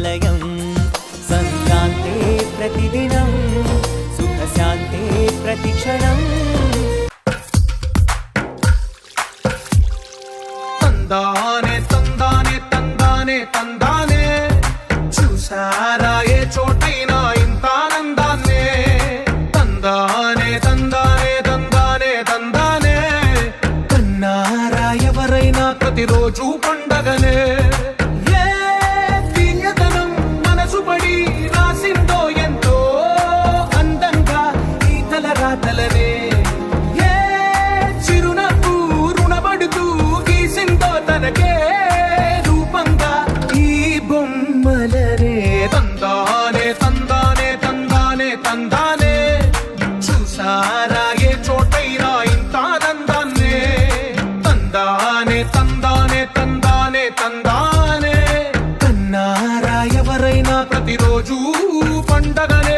ఆలయం సంక్రాంతే ప్రతిదినం సుఖశాంతే ప్రతిక్షణం తందానే తందానే తందానే తందానే చూసారా ఏ చోటైనా ఇంత ఆనందాన్నే తందానే తందానే తందానే తందానే కన్నారా ఎవరైనా ప్రతిరోజు పండగనే ప్రతిరోజు పండగనే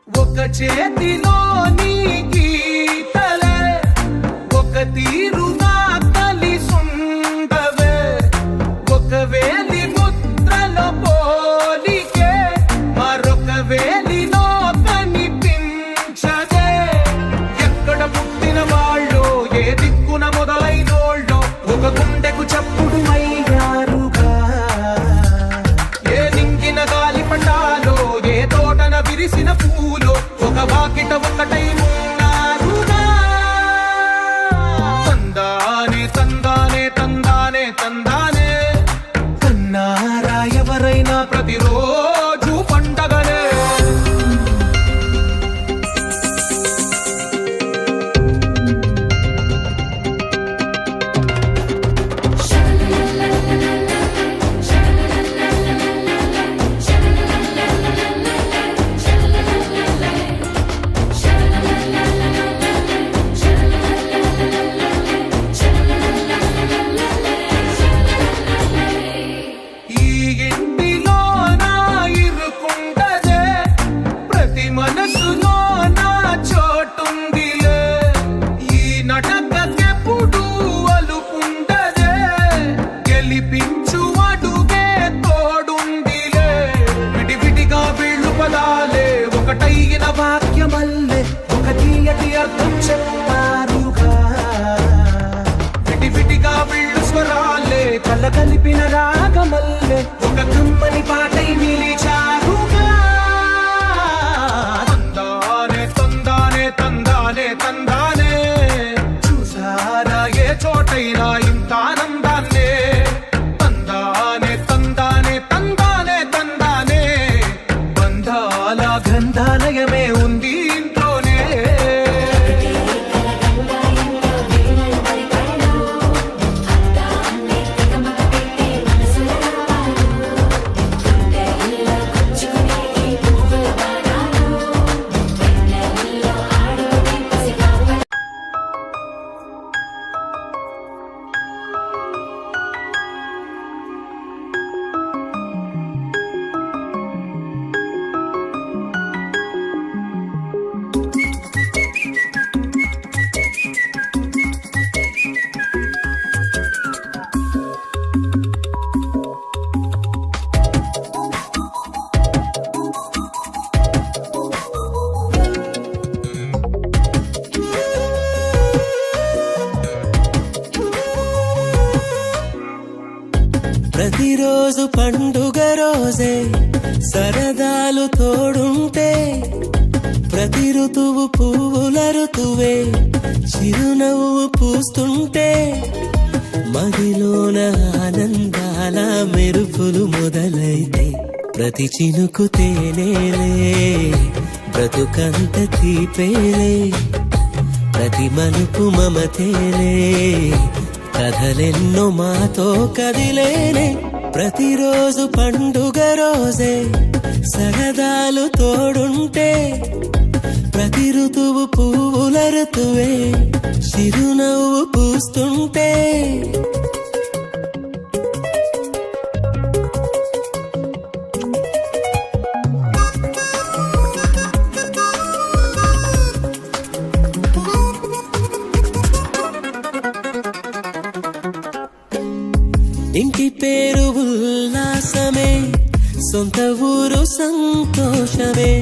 ఒక చేతిలో నీ గీతలే ఒక తీరుగా కలిసుండవే ఒక వేలి ముద్రలో పోలికే మరొక వేలిలో కనిపించదే ఎక్కడ పుట్టిన వాళ్ళు ఏ దిక్కున మొదలైనోళ్ళో ఒక గుండెకు చప్పుడు అయ్యారుగా ఏ నింగిన గాలి పటాలో ఏ తోటన విరిసిన పూలో ఒక వాకిట ఒకటై ఉన్నారుగా తందానే తందానే తందానే తందానే కన్నారా ఎవరైనా ప్రతిరోజు పండగనే మనసులో నా చోటుందిలే ఈ నటకెప్పుడు అలుపుండదే గెలిపించు అడుగే తోడుందిలే విడివిడిగా వీళ్ళు పదాలే ఒకటైన వాక్యమల్లే ఒక తీయటి అర్థం చెప్పారుగా విడివిడిగా వీళ్ళు స్వరాలే కలగలిపిన రాగమల్లే ఒక కమ్మని పాటై నిలిచారుగా తందానే చూసారా ఏ చోటైనా ఇంత ఆనందాన్నే తందానే తందానే తందానే తందానే బంధాల గ్రంథాలయమే ఉంది ఇంట్లోనే ప్రతిరోజు పండుగ రోజే సరదాలు తోడుంటే ప్రతి ఋతువు పువ్వుల ఋతువే చిరునవ్వు పూస్తుంటే మదిలోన ఆనందాల మెరుపులు మొదలైతే ప్రతి చినుకు తేనేలే బ్రతుకంత తీపేలే ప్రతి మలుపు మమతేలే కథలెన్నో మాతో కదిలేనే ప్రతిరోజు పండుగ రోజే సరదాలు తోడుంటే ప్రతి ఋతువు పువ్వుల ఋతువే చిరునవ్వు పూస్తుంటే ఇంటి పేరు ఉల్లాసమే సొంత ఊరు సంతోషమే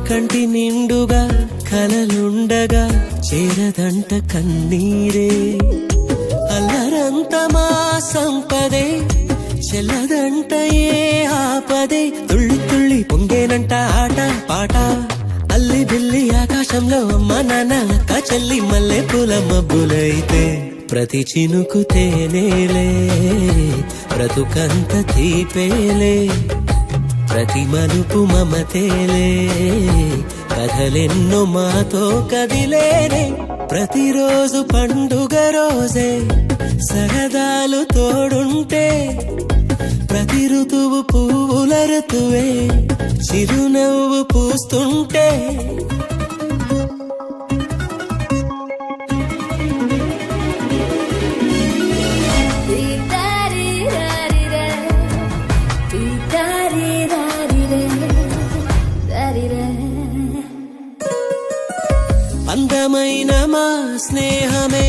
కంటి నిండుగా కలలుండగా చేరదంట కన్నీరే అల్లరంత మా సంపదే చెల్లదంట ఏ ఆపదే తుళ్ళి తుళ్ళి పొంగేనంట ఆట పాట అల్లి బిల్లి ఆకాశంలో అమ్మ నాన్న అక్క చెల్లి మల్లె పూల మబ్బులైతే ప్రతి చినుకు తేనేలే బ్రతుకంత తీపేలే ప్రతి మలుపు మమతేలే కథలెన్నో మాతో కదిలేనే ప్రతిరోజు పండుగ రోజే సరదాలు తోడుంటే ప్రతి ఋతువు పువ్వుల ఋతువే చిరునవ్వు పూస్తుంటే అందమైన మా స్నేహమే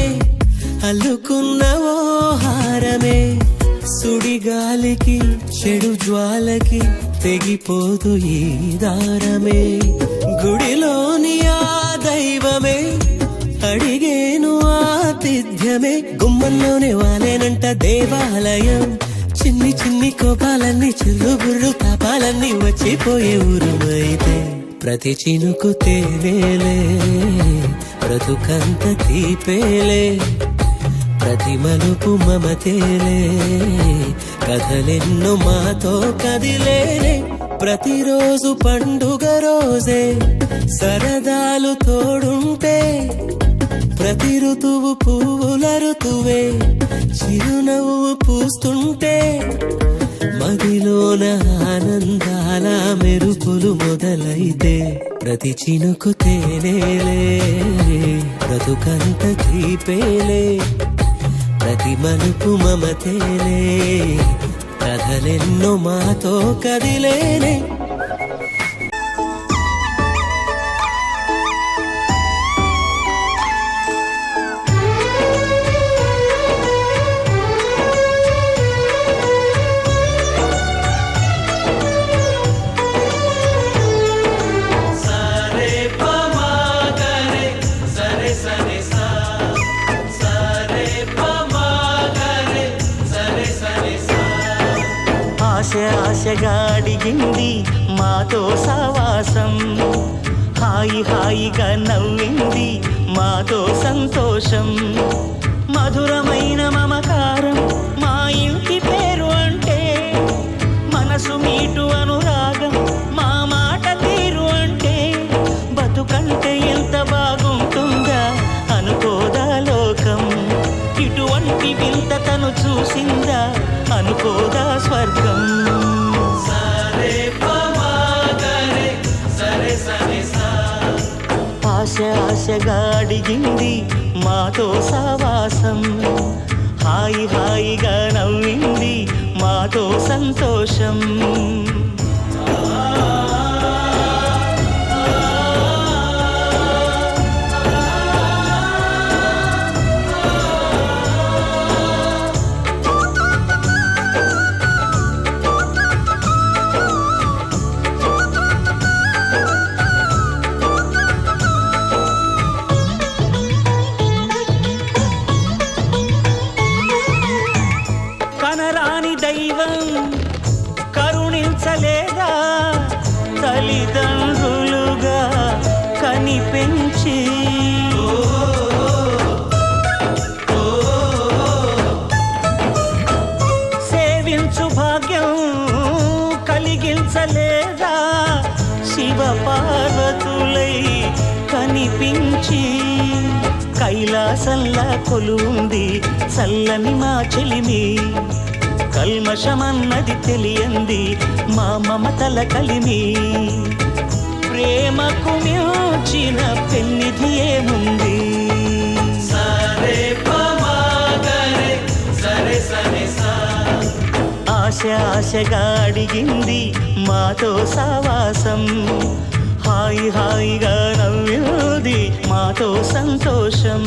అల్లుకున్న ఓ హారమే సుడిగాలికి చెడు జ్వాలకి తెగిపోదు ఈ దారమే గుడిలోని ఆ దైవమే అడిగేను ఆతిథ్యమే గుమ్మంలోనే వాలేనంట దేవాలయం చిన్ని చిన్ని కోపాలన్నీ చిల్లుబుర్రు తాపాలన్నీ వచ్చిపోయే ఊరుమైతే ప్రతి చినుకు తేనేలే బ్రతుకంత తీపేలే ప్రతి మలుపు మమతేలే కథలెన్నో మాతో కదిలేనే ప్రతిరోజు పండుగ రోజే సరదాలు తోడుంటే ప్రతి ఋతువు పువ్వుల ఋతువే చిరునవ్వు పూస్తుంటే మదిలోన ఆనందాల మెరుపులు మొదలైతే ప్రతి చినుకు తేనేలే బ్రతుకంత తీపేలే ప్రతి మలుపు మమతేలే కథలెన్నో మాతో కదిలేనే ఆశగా అడిగింది మాతో సావాసం హాయి హాయిగా నవ్వింది మాతో సంతోషం మధురమైన మమకారం మా ఇంటి పేరు అంటే మనసు మీటు అనురాగం మా మాట తీరు అంటే బతుకంటే ఎంత బాగుంటుందా అనుకోదా లోకం ఇటువంటి వింత తను చూసిందా అనుకోదా స్వర్గం ఆశగా అడిగింది మాతో సావాసం హాయి హాయిగా నవ్వింది మాతో సంతోషం కనరాని దైవం కరుణించలేదా తల్లిదండ్రులుగా కనిపెంచి సేవించు భాగ్యం కలిగించలేదా శివ పార్వతులై కనిపించి కైలాసంలా కొలువుంది చల్లని మా చెలిమి కల్మషమన్నది తెలియంది మా మమతల కలిమి. ప్రేమకు మించిన పెన్నిధి ఏముంది? ఆశ ఆశగా అడిగింది మాతో సావాసం, హాయి హాయిగా నవ్వింది మాతో సంతోషం.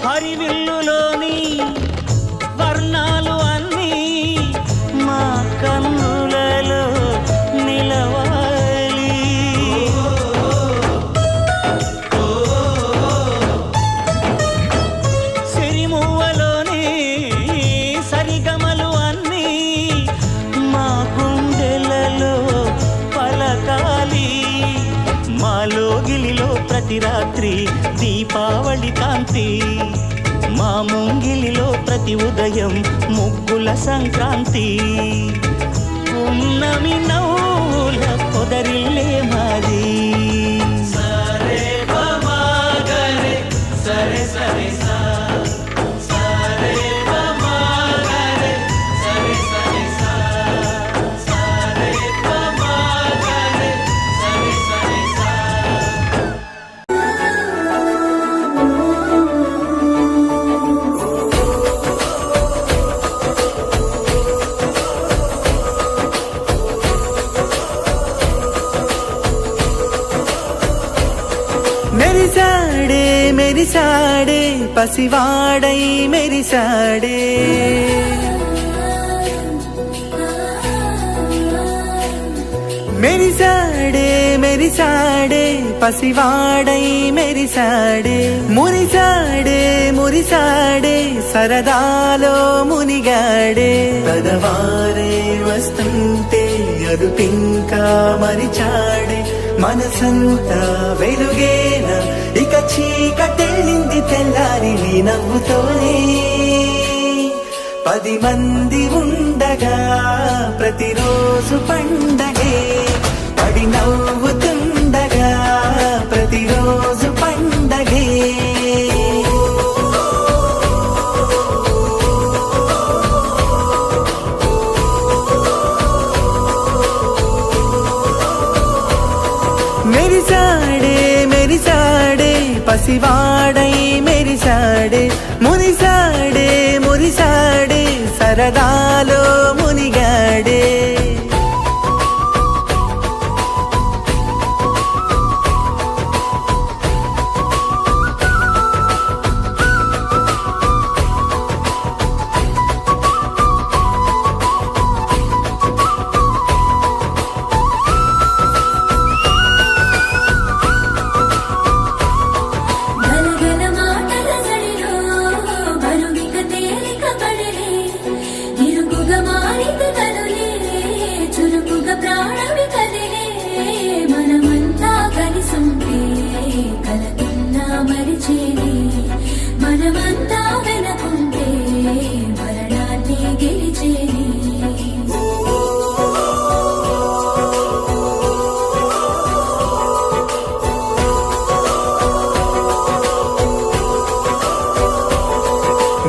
హరివిల్లులోని వర్ణాలు అన్నీ మా కన్నులలో నిలవాలి. సిరిమువ్వలోని సరిగమలు అన్నీ మా గుండెలలో పలకాలి. మాలో గిలిలో ప్రతి రాత్రి దీపావళి కాంతి, మా ముంగిలిలో ప్రతి ఉదయం ముగ్గుల సంక్రాంతి. ఉన్నమి నవ్వుల పొదరిల్లే మాది. సరే పమాగరే సరే సరే సా, సరే పమాగరే సరే సరే సా, సరే పమాగరే సరే సరే సా. మెరిసాడే మెరిసాడే పసివాడై మెరిసాడే, మెరిసాడే మెరిసాడే పసివాడై మెరిసాడే. మురిసాడే మురిసాడే సరదాలో మునిగాడే. పదవారే వస్తుంటే అదుపింకా మరిచాడే. మనసంతా వెలుగేన ఇక చీకటెళ్ళింది తెల్లారి నీ నవ్వుతోనే. 10 మంది ఉండగా ప్రతిరోజు పండగే, పడి నవ్వుతుండగా ప్రతిరోజు పండగే. మెరిసాడే మెరిసాడే పసివాడై మెరిసాడే. మురిసాడే మురిసాడే సరదాలో మునిగాడే. మనమంతా వెనకుంటే మరణాన్ని గెలిచేది.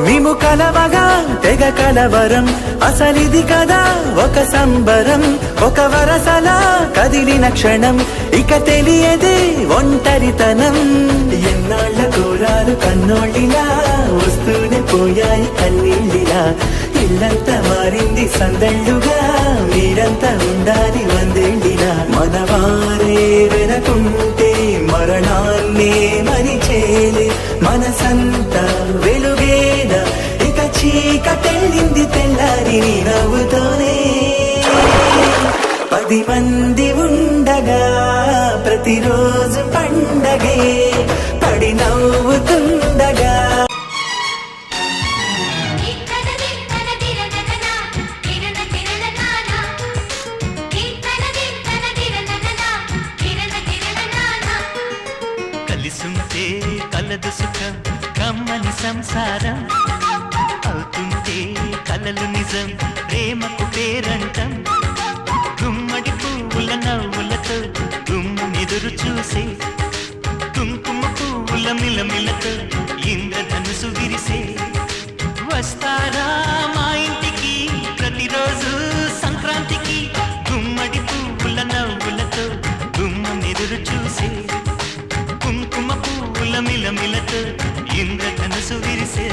మేము కలవగా తెగ కలవరం, అసలిది కదా ఒక సంబరం. ఒక వరసలా కదిలిన క్షణం ఇక తెలియదే ఒంటరితనం. ఎన్నాళ్ళ కోరాలు కన్నోళ్ళిలా వస్తూనే పోయాయి కన్నీళ్ళిలా. ఇల్లంతా మారింది సందళ్ళుగా, మీరంతా ఉండాలి వందేళ్ళిలా. మనవారే వెనకుంటే మరణాన్నే మరిచేలే. మనసంతా వెలుగేన ఇక చీకటెళ్ళింది తెల్లారి నీ నవ్వుతోనే. 10 మంది ఉండగా ప్రతిరోజు పండగే, కమ్మని సంసారం అవుతుంటే కలలు నిజం ప్రేమకు పేరంటం గుమ్మడి పువ్వుల నవ్వులతో గుమ్మెదురు చూసే కుంకుమ పువ్వుల మిలమిలతో ఇంద్రధనుసు విరిసే వస్తారా మా ఇంటికి ప్రతిరోజు సంక్రాంతికి గుమ్మడి పువ్వుల నవ్వులతో గుమ్మెదురు చూసే కుంకుమ పువ్వుల మిలమిలతో ఇంద్రధనుసు విరిసే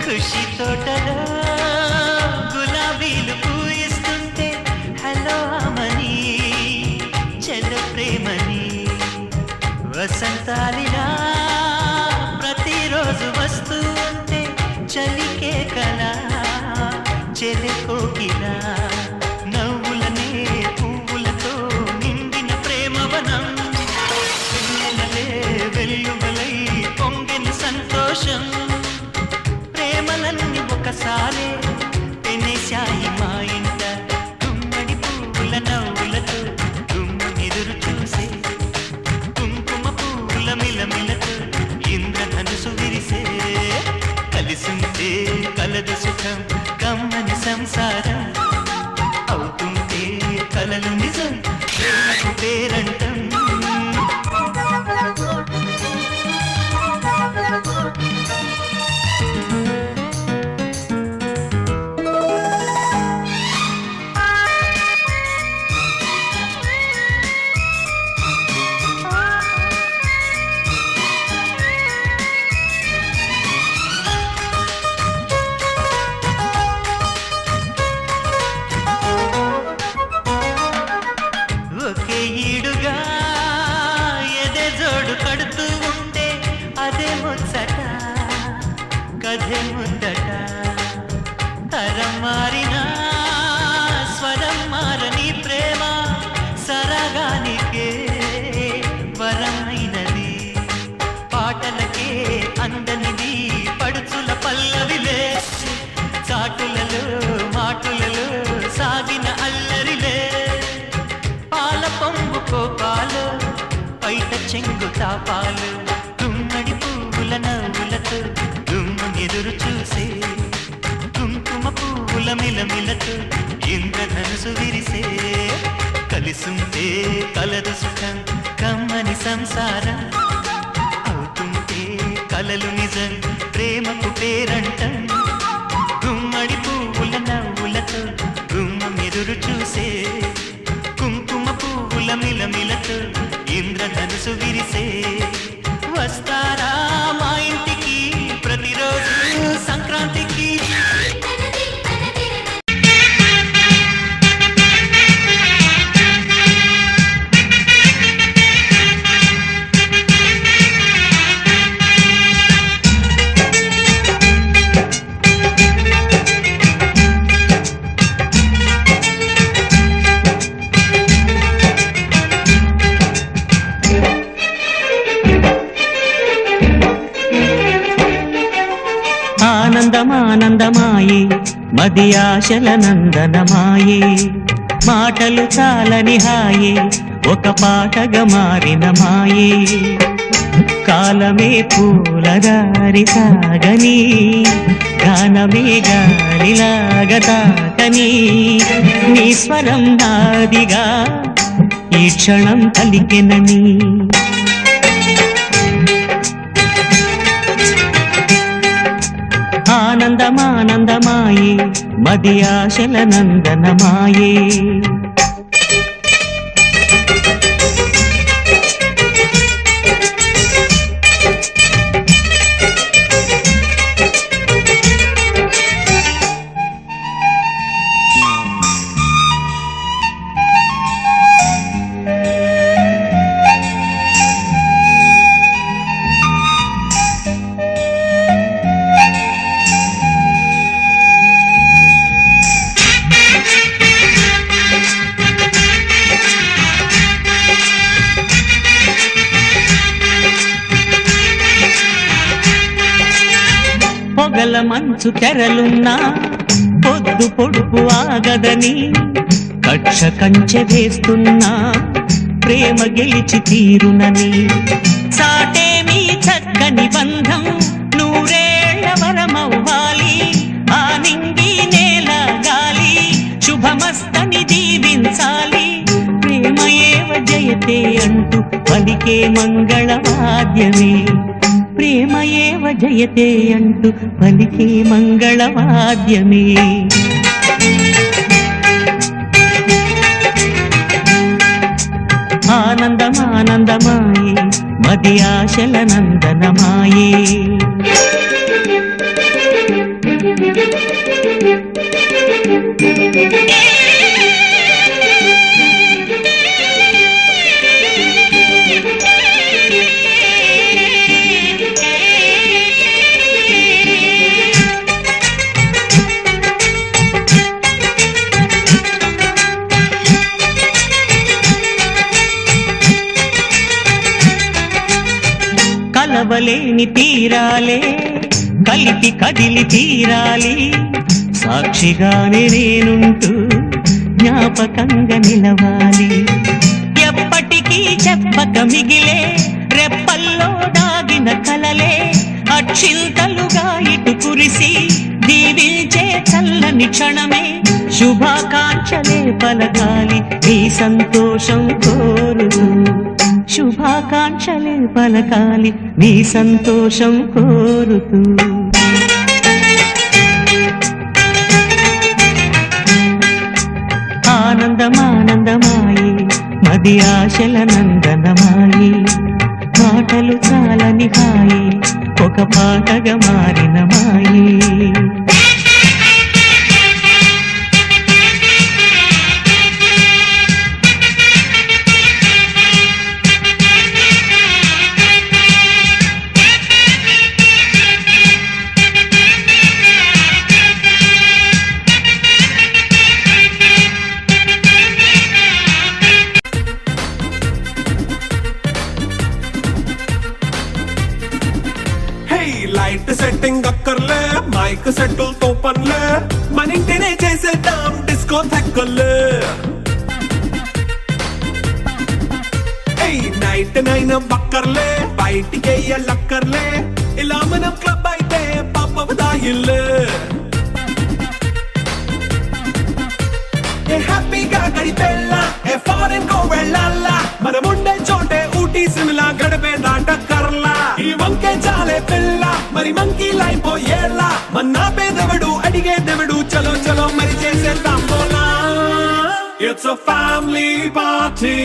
ఖుషి తోటలో గులాబీలు పూయిస్తుంటే హలో అమని చెల్ల ప్రేమని వసంతాలిలా ప్రతిరోజు వస్తూ ఉంటే చలికే కలా చెలి కోకిలా నవ్వులనే పువ్వులతో నిండిన ప్రేమవనం వెన్నెలలే వెల్లువలై పొంగిన సంతోషం ప్రేమలన్నీ ఒకసారే పెనేశాయి మా ఇంట గుమ్మడి పువ్వుల నవ్వులతో గుమ్మెదురు చూసే కుంకుమ పువ్వుల మిలమిలతో ఇంద్రధనుసు విరిసే కలిసుంటే కలదు సుఖం కమ్మని సంసారం అవుతుంటే కలలు నిజం ప్రేమకు పేరంటం ఒకే ఈడుగా ఎదే జోడు కడుతూ ఉంటే అదే ముచ్చట కథే ముద్దట తరం మారినా స్వరం మారని ప్రేమ సరగానికే వరమైనది పాటలకే అందనిది పడుచుల పల్లవిలే చాటులలో మాటులలో సాగిన అల్లరిలే పాల పొంగు కోపాలు పైట చెంగు తాపాలు గుమ్మడి పువ్వుల నవ్వులతో గుమ్మెదురు చూసే కుంకుమ పువ్వుల మిలమిలతో ఇంద్రధనుసు విరిసే కలిసుంటే కలదు సుఖం కమ్మని సంసారం అవుతుంటే కలలు నిజం ప్రేమకు పేరంటం గుమ్మడి పువ్వుల నవ్వులతో గుమ్మెదురు చూసే కుంకుమ పువ్వుల మిలమిలతో ఇంద్రధనుసు విరిసే వస్తారా మా ఇంటికి ప్రతిరోజు సంక్రాంతికి ఆనందమానందమాయే మది ఆశల నందనమాయే మాటలు చాలని హాయే ఒక పాటగా మారిన మాయే కాలమే పూలదారి సాగని గానమే గాలిలాగా తాకని నీ స్వరం నాదిగా ఈ క్షణం కలికెనని ఆనందమానందమాయే మది ఆశల నందనమాయే మంచు తెరలున్నా పొద్దు పొడుపు ఆగదని కక్ష కంచె వేస్తున్నా ప్రేమ గెలిచి తీరునని సాటేమీ చక్కని బంధం నూరేళ్ల వరమవ్వాలి ఆ నింగి నేల గాలి శుభమస్తని దీవించాలి ప్రేమ ఏవ జయతే అంటూ పలికే మంగళవాద్యమే ప్రేమ ఏవ జయతే అంటూ పలికే మంగళవాద్యమే ఆనందమానందమాయే మది ఆశల నందనమాయే కలవలేని తీరాలే కలిపి కదిలి తీరాలి సాక్షిగానే నేనుంటూ జ్ఞాపకంగా నిలవాలి ఎప్పటికీ చెప్పక మిగిలే రెప్పల్లో దాగిన కలలే అక్షింతలుగా ఇటు కురిసి దీవించే చల్లని క్షణమే శుభాకాంక్షలే పలకాలి నీ సంతోషం కోరుతూ శుభాకాంక్షలే పలకాలి నీ సంతోషం కోరుతూ ఆనందమానందమాయే మది ఆశల నందనమాయే మాటలు చాలని హాయే ఒక పాటగా మారిన మాయే లైట్ సెట్టింగ్ అక్కర్లే మైక్ సెట్టులతో పనులే మన ఇంటినే చేసేద్దాం డిస్కో థెక్కర్లే నైట్ నైన్ బక్కర్లే బయటికి వెయ్యలక్కర్లే ఇలా మనం క్లబ్ అయితే పాపదాయిల్లే హ్యాపీగా గడిపెళ్ళా ఏ ఫారెన్ కో వెళ్ళాలా మనం ఉండే చోటే ఊటీ సిమ్లా గడిపే దాటక్కర్లా ఈ వంకే చాలే పిల్ల మరి మంకీ లైపోయేలా మన్నా పేదవడు అడిగే దేవుడు చలో చలో మరి చేసేద్దాం బోలా It's a family party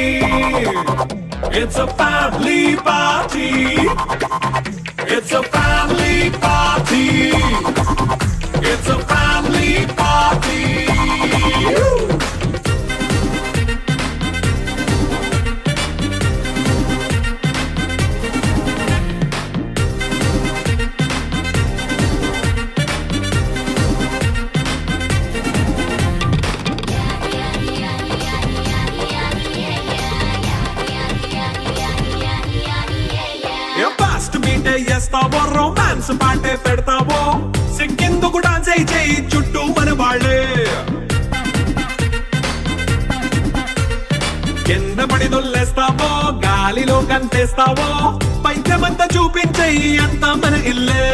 It's a family party It's a family party It's a family party చేస్తావో రొమాన్స్ పాటే పెడతావో సిగ్గెందుకు డాన్స్ అయి చేయి చుట్టూ మన వాళ్ళే కింద పడి దొల్లేస్తావో గాలిలో కంటేస్తావో పైద్యమంతా చూపించేయి అంతా మన ఇల్లే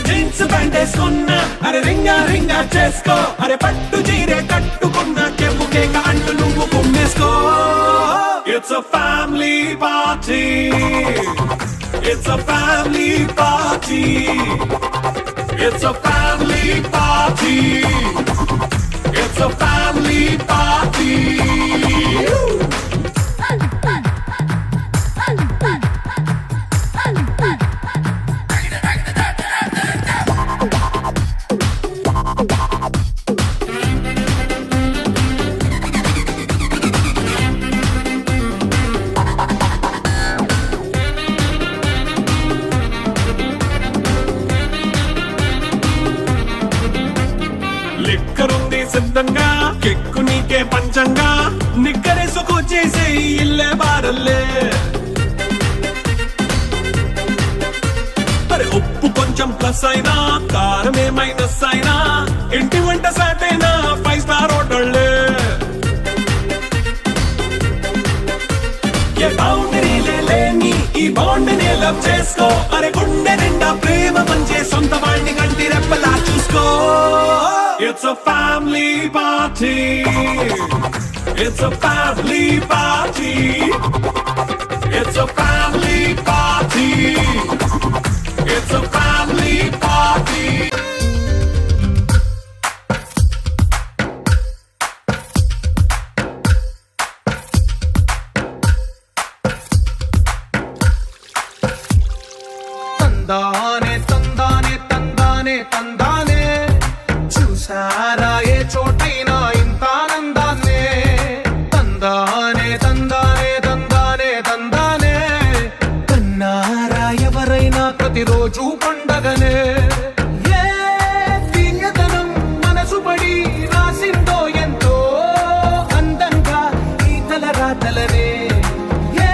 జీన్స్ ప్యాంట్ వేసుకున్నా అరే రింగా రింగా చేసుకో అరే పట్టు చీరే కట్టుకున్న చెవు కేక అంటూ నువ్వు కుమ్మేసుకో It's a family party It's a family party It's a family party It's a family party సిద్ధంగా కెక్కు నీకే ప్లస్ అయినా కారమే మైనస్ అయినా ఇంటి వంట సాటైనా 5 స్టార్ హోటళ్ళే ఏ బౌండరీలే లేని ఈ బాండ్ ని లవ్ చేసుకో అరే గుండె నిండా ప్రేమ పంచే సొంత వాడిని కంటి రెప్పలా చూసుకో It's a family party It's a family party It's a family party It's a family party తందానే తందానే తందానే తందానే చూసారా ఏ చోటైనా ఇంత ఆనందాన్నే తందానే తందానే తందానే తందానే కన్నారా ఎవరైనా ప్రతిరోజు పండగనే ఏ దివ్యతనం మనసు పడి రాసిందో ఎంతో అందంగా ఈ తలరాతలనే ఏ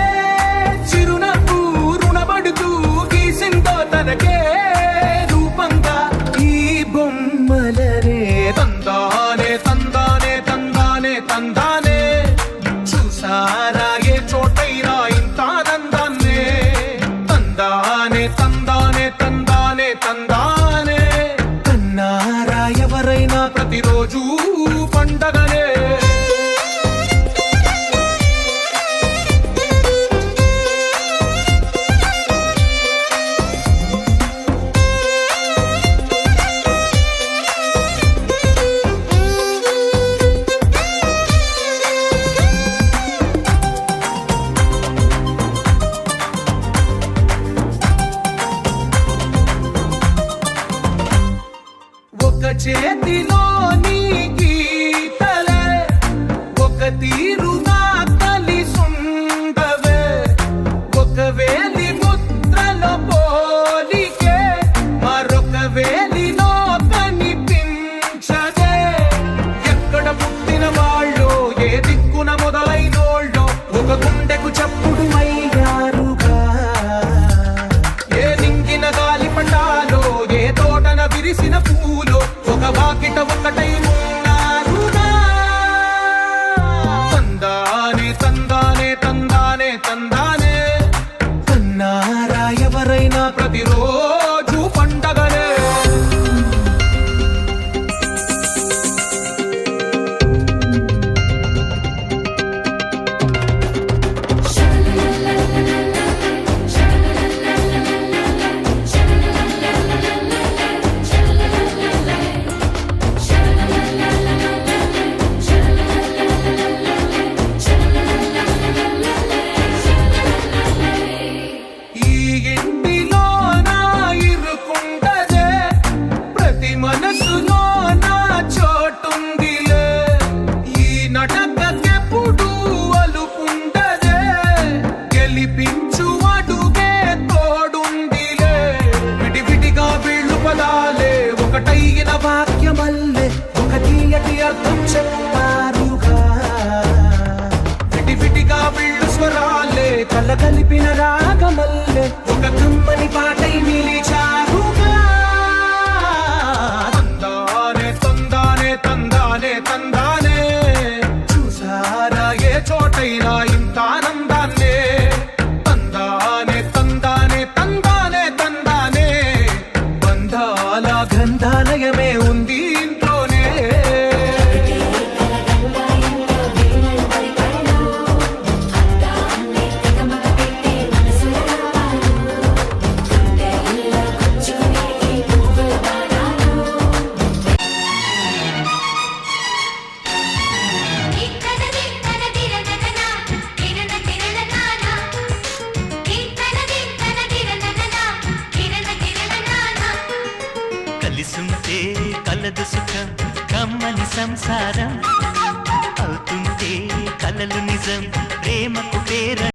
చిరునవ్వు రుణపడుతూ గీసిందో తనకే రూపంగా ఈ బొమ్మలనే తందానే తందానే తందానే తందానే చూసారా ఏ చోటైనా ఇంత ఆనందాన్నే తందానే తందానే తందానే తందానే కన్నారా ఎవరైనా ప్రతిరోజు పండగనే ఒక చేతిలో నీ గీతలే ఒక తీరుగా కలిసుండవే ఒక వేలి ముద్రలో పోలికే మరొక వేలిలో కనిపించదే ఎక్కడ పుట్టిన వాళ్ళు ఏ దిక్కున మొదలైనోళ్ళు ఒక గుండెకు చప్పుడు అయ్యారుగా ఏ నింగిన గాలి పటాలో ఏ తోటన విరిసిన పూలో ఒక వాకిట ఒకటై ఉన్నారుగా తందానే తందానే తందానే తందానే కన్నారా ఎవరైనా ప్రతిరోజు పండగనే ఈ ఇంటిలో నా ఇరుకుండదే ప్రతి మనసులో నా చోటుందిలే ఈ నటకెప్పుడు అలుపుండదే గెలిపించు అడుగే తోడుందిలే విడివిడిగా వీళ్ళు పదాలే ఒకటైన వాక్యమల్లే ఒక తీయటి అర్థం చెప్పారుగా విడివిడిగా వీళ్ళు స్వరాలే కలగలిపిన రాగమల్లే ఒక కమ్మని పాటై నిలిచారుగా తందానే తందానే తందానే తందానే చూసారా ఏ చోటైనా ఇంత ఆనందాన్నే తందానే తందానే తందానే తందానే బంధాల గ్రంథాలయమే ఉంది ఇంట్లోనే కలిసుంటే కలదు సుఖం కమ్మని సంసారం అవుతుంటే కలలు నిజం ప్రేమకు పేర